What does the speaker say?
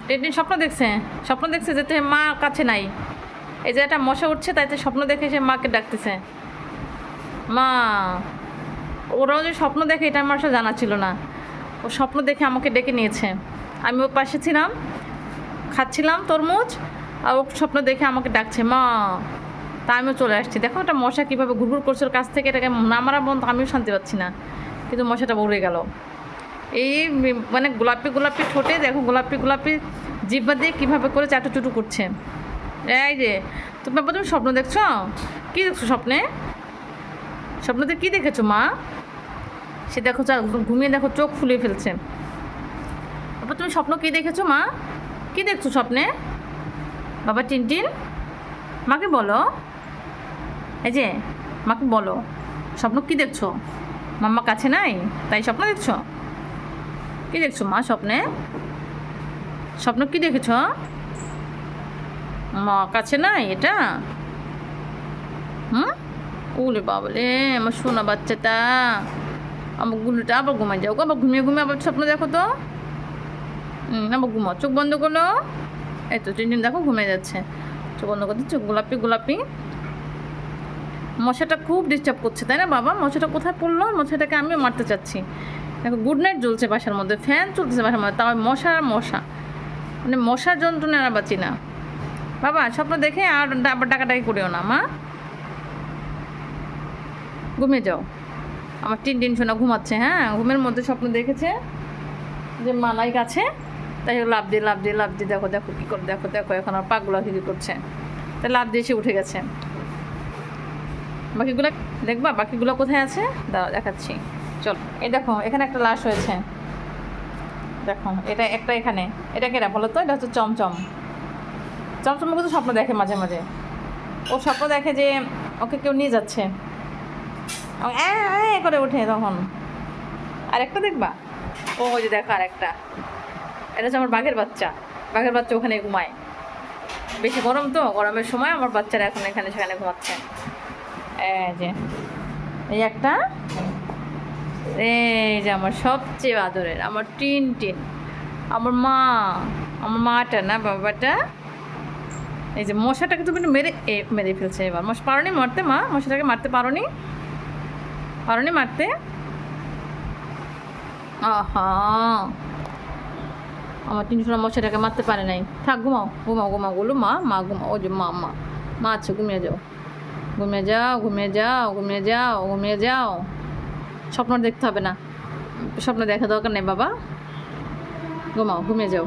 Tintin স্বপ্ন দেখছে যে মা কাছে নাই। এই যে একটা মশা উঠছে, তাইতে স্বপ্ন দেখে সে মাকে ডাকতেছে মা। ওরাও যে স্বপ্ন দেখে এটা আমার আসলে জানা ছিল না। ও স্বপ্ন দেখে আমাকে ডেকে নিয়েছে। আমি ওর পাশে ছিলাম, খাচ্ছিলাম তরমুজ, আর ও স্বপ্ন দেখে আমাকে ডাকছে মা। তা আমিও চলে আসছি। দেখো একটা মশা কীভাবে ঘুরঘুর করছে ওর কাছ থেকে, এটাকে না মারা বন্ধ, আমিও শান্তি পাচ্ছি না, কিন্তু মশাটা উড়ে গেল। এই মানে গোলাপি গোলাপি ঠোঁটে দেখো, গোলাপি গোলাপি জিহ্বা দিয়ে কীভাবে করে চাটুচুটু করছে। এই যে তুমি স্বপ্ন দেখছো? কী দেখছো স্বপ্নে? স্বপ্নতে কী দেখেছো মা? সে দেখো ঘুমিয়ে দেখো চোখ ফুলিয়ে ফেলছে। তারপর তুমি স্বপ্ন কী দেখেছো মা? কী দেখছো স্বপ্নে? বাবা টিনটিন, মাকে বলো। এই যে মাকে বলো, স্বপ্ন কী দেখছো? মাম্মা কাছে নাই তাই স্বপ্ন দেখছো? কী দেখছো মা স্বপ্নে? স্বপ্ন কী দেখেছ? মা কাছে নাই এটা? ওরে বাবলে আমার সোনা বাচ্চাটা, আমার গুলোটা আবার ঘুমাই যাও, আবার ঘুমিয়ে ঘুমিয়ে আবার স্বপ্ন দেখো তো। আবার ঘুমাও, চোখ বন্ধ করলো। এই তো টিনটিন দেখো ঘুমিয়ে যাচ্ছে, চোখ বন্ধ করতে, চোখ গোলাপি গোলাপি। মশাটা খুব ডিস্টার্ব করছে তাই না বাবা? মশাটা কোথায় পড়লো? মশাটাকে আমিও মারতে চাচ্ছি। দেখো গুড নাইট জ্বলছে বাসার মধ্যে, ফ্যান চলতেছে বাসার মধ্যে, তাও মশা আর মশা, মানে মশার যন্ত্রণা আর বাঁচি না বাবা। স্বপ্ন দেখে আর আবার ডাকাডাকি করিও না মা, ঘুমিয়ে যাও। আমার টিনটিন সোনা ঘুমাচ্ছে। হ্যাঁ, ঘুমের মধ্যে স্বপ্ন দেখেছে যে মালাই কাছে, তাই লাভ দিয়ে লাভ দিয়ে লাভ দিয়ে দেখো দেখো কী করে, দেখো দেখো এখন আর পাগুলা কী করছে, তাই লাভ দিয়ে এসে উঠে গেছে। বাকিগুলো দেখবা, বাকিগুলো কোথায় আছে দাঁড়াও দেখাচ্ছি। চলো, এই দেখো এখানে একটা লাশ হয়েছে, দেখো এটা একটা এখানে। এটা কেনা বলো তো? এটা হচ্ছে চমচম। চমচম কিন্তু স্বপ্ন দেখে মাঝে মাঝে। ও স্বপ্ন দেখে যে ওকে কেউ নিয়ে যাচ্ছে, করে ওঠে তখন। আর একটা দেখবা, ও ওই যে দেখো আর একটা, এটা হচ্ছে আমার বাঘের বাচ্চা। বাঘের বাচ্চা ওখানে ঘুমায়, বেশি গরম তো, গরমের সময় আমার বাচ্চারা এখন এখানে সেখানে ঘুমাচ্ছে। এই যে এই একটা, এই যে আমার সবচেয়ে আদরের আমার টিনটিন, আমার মা, আমার মাটা না বাবাটা। এই যে মশাটাকে তুমি মেরে মেরে ফেলছে এবার। পারোনি মারতে মা? মশাটাকে মারতে পারোনি? পারোনি মারতে? আহা, আমার টিনটিন মশাটাকে মারতে পারে নাই। থাক, ঘুমাও ঘুমাও ঘুমাও বলো মা, মা ঘুমাও। ওই যে মা মা মা আছে, ঘুমিয়ে যাও ঘুমিয়ে যাও ঘুমিয়ে যাও ঘুমিয়ে যাও ঘুমিয়ে যাও। স্বপ্ন দেখতে হবে না, স্বপ্ন দেখা দরকার নেই বাবা, ঘুমাও ঘুমিয়ে যাও।